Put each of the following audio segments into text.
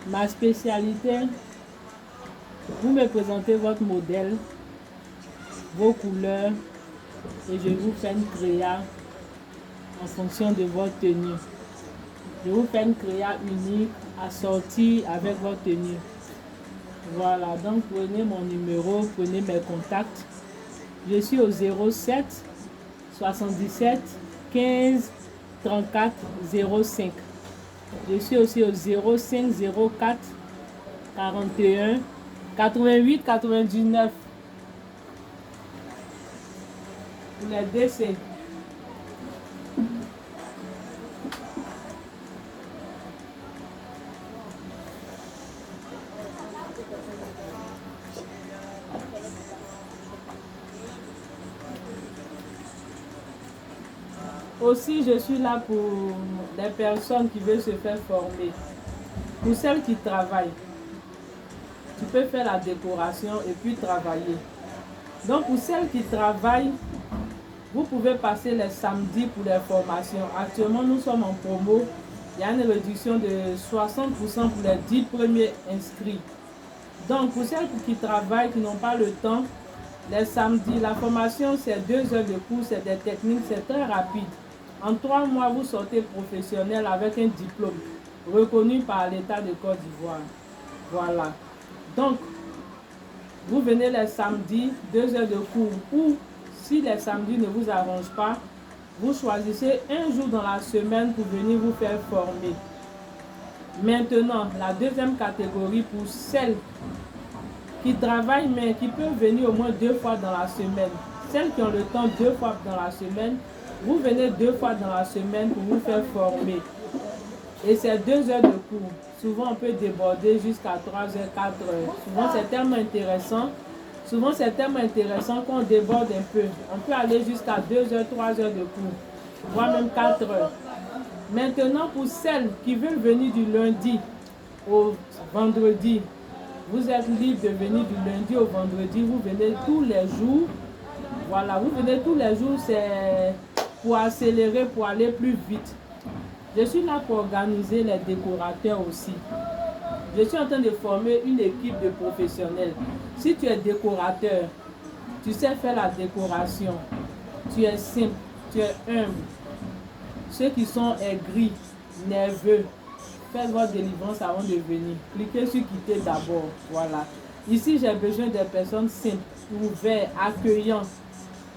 Ma spécialité, vous me présentez votre modèle, vos couleurs et je vous fais une créa en fonction de votre tenue. Je vous fais une créa unique assortie avec votre tenue. Voilà, donc prenez mon numéro, prenez mes contacts. Je suis au 07 77 15 34 05. Je suis aussi au 05 04 41 88 99. Pour les DC. Aussi, je suis là pour les personnes qui veulent se faire former. Pour celles qui travaillent, tu peux faire la décoration et puis travailler. Donc, pour celles qui travaillent, vous pouvez passer les samedis pour les formations. Actuellement, nous sommes en promo. Il y a une réduction de 60% pour les 10 premiers inscrits. Donc, pour celles qui travaillent, qui n'ont pas le temps, les samedis, la formation, c'est 2 heures de cours, c'est des techniques, c'est très rapide. En 3 mois, vous sortez professionnel avec un diplôme reconnu par l'État de Côte d'Ivoire. Voilà. Donc, vous venez les samedis, 2 heures de cours. Ou, si les samedis ne vous arrangent pas, vous choisissez un jour dans la semaine pour venir vous faire former. Maintenant, la deuxième catégorie pour celles qui travaillent mais qui peuvent venir au moins 2 fois dans la semaine. Celles qui ont le temps 2 fois dans la semaine, vous venez 2 fois dans la semaine pour vous faire former. Et c'est 2 heures de cours. Souvent, on peut déborder jusqu'à 3 heures, 4 heures. Souvent, c'est tellement intéressant qu'on déborde un peu. On peut aller jusqu'à 2 heures, 3 heures de cours, voire même 4 heures. Maintenant, pour celles qui veulent venir du lundi au vendredi, vous êtes libre de venir du lundi au vendredi. Vous venez tous les jours. Voilà, vous venez tous les jours, c'est pour accélérer, pour aller plus vite. Je suis là pour organiser les décorateurs aussi. Je suis en train de former une équipe de professionnels. Si tu es décorateur, tu sais faire la décoration, tu es simple, tu es humble. Ceux qui sont aigris, nerveux, faites votre délivrance avant de venir. Cliquez sur quitter d'abord. Voilà. Ici, j'ai besoin de personnes simples, ouvertes, accueillantes,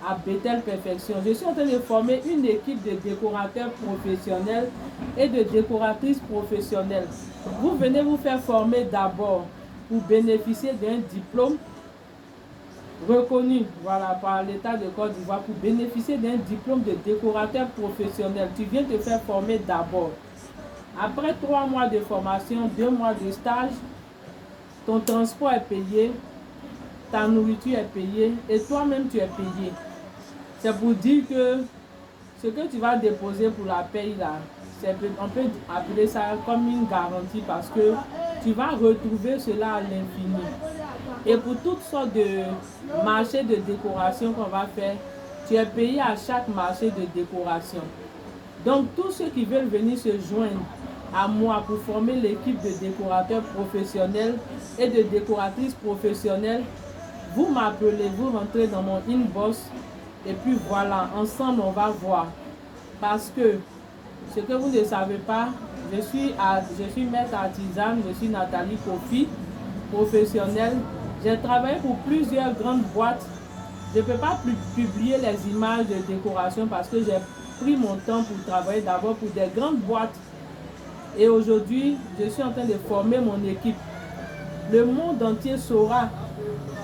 à Bethel Perfection. Je suis en train de former une équipe de décorateurs professionnels et de décoratrices professionnelles. Vous venez vous faire former d'abord pour bénéficier d'un diplôme reconnu, voilà, par l'État de Côte d'Ivoire, pour bénéficier d'un diplôme de décorateur professionnel. Tu viens te faire former d'abord. Après 3 mois de formation, 2 mois de stage, ton transport est payé, ta nourriture est payée et toi-même tu es payé. C'est pour dire que ce que tu vas déposer pour la paye là, on peut appeler ça comme une garantie parce que tu vas retrouver cela à l'infini. Et pour toutes sortes de marchés de décoration qu'on va faire, tu es payé à chaque marché de décoration. Donc tous ceux qui veulent venir se joindre à moi pour former l'équipe de décorateurs professionnels et de décoratrices professionnelles, vous m'appelez, vous rentrez dans mon inbox et puis voilà, ensemble on va voir. Parce que ce que vous ne savez pas, je suis maître artisane, je suis Nathalie Kofi, professionnelle. J'ai travaillé pour plusieurs grandes boîtes. Je ne peux pas publier les images de décoration parce que j'ai pris mon temps pour travailler d'abord pour des grandes boîtes. Et aujourd'hui, je suis en train de former mon équipe. Le monde entier saura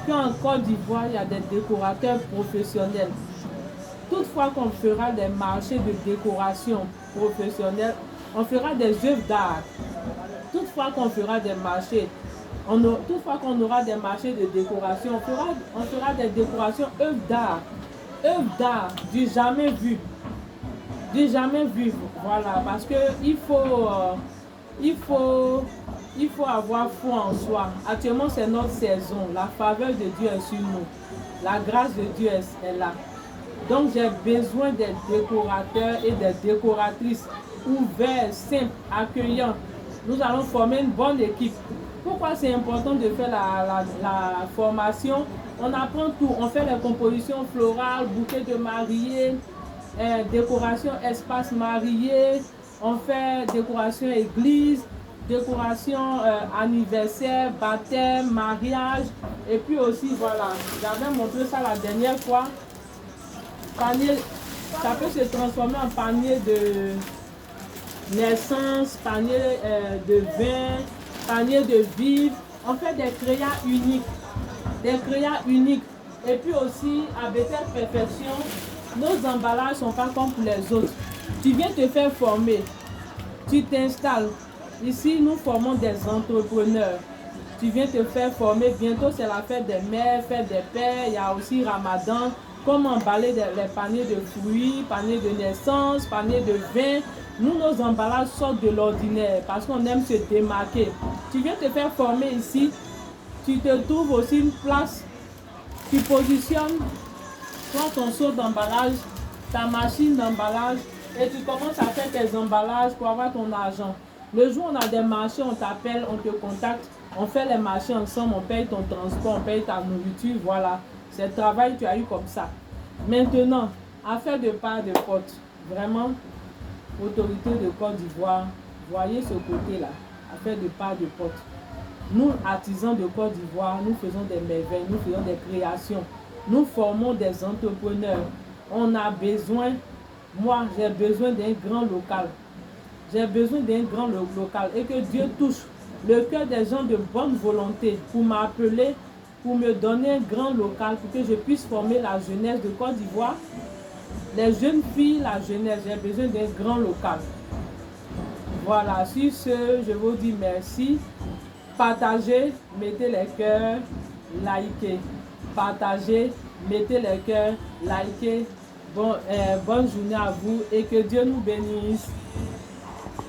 qu'en Côte d'Ivoire, il y a des décorateurs professionnels. Toutefois qu'on fera des marchés de décoration professionnels, on fera des œuvres d'art. Toutefois qu'on fera des marchés, toutefois qu'on aura des marchés de décoration, on fera des décorations œuvres d'art, du jamais vu. Du jamais vu, voilà, parce que il faut avoir foi en soi. Actuellement, c'est notre saison. La faveur de Dieu est sur nous. La grâce de Dieu est là. Donc, j'ai besoin des décorateurs et des décoratrices ouverts, simples, accueillants, nous allons former une bonne équipe. Pourquoi c'est important de faire la formation? On apprend tout, on fait les compositions florales, bouquets de mariés, décoration espace marié, on fait décoration église, décoration anniversaire, baptême, mariage, et puis aussi voilà, j'avais montré ça la dernière fois, panier, ça peut se transformer en panier de naissance, panier de vin, panier de vivres. On fait des crayons uniques, et puis aussi à Bethel Perfection, nos emballages ne sont pas comme pour les autres. Tu viens te faire former, tu t'installes. Ici, nous formons des entrepreneurs. Tu viens te faire former. Bientôt, c'est la fête des mères, fête des pères. Il y a aussi Ramadan. Comment emballer les paniers de fruits, paniers de naissance, paniers de vin. Nous, nos emballages sortent de l'ordinaire parce qu'on aime se démarquer. Tu viens te faire former ici. Tu te trouves aussi une place. Tu positionnes ton seau d'emballage, ta machine d'emballage et tu commences à faire tes emballages pour avoir ton argent. Le jour où on a des marchés, on t'appelle, on te contacte, on fait les marchés ensemble, on paye ton transport, on paye ta nourriture, voilà. C'est le travail que tu as eu comme ça. Maintenant, affaire de part de porte, vraiment, autorité de Côte d'Ivoire, voyez ce côté-là, affaire de part de porte. Nous, artisans de Côte d'Ivoire, nous faisons des merveilles, nous faisons des créations. Nous formons des entrepreneurs. On a besoin, moi j'ai besoin d'un grand local. J'ai besoin d'un grand local et que Dieu touche le cœur des gens de bonne volonté pour m'appeler, pour me donner un grand local pour que je puisse former la jeunesse de Côte d'Ivoire. Les jeunes filles, la jeunesse, j'ai besoin d'un grand local. Voilà, sur ce, je vous dis merci. Partagez, mettez les cœurs, likez. Partagez, mettez les cœurs, likez. Bonne journée à vous et que Dieu nous bénisse.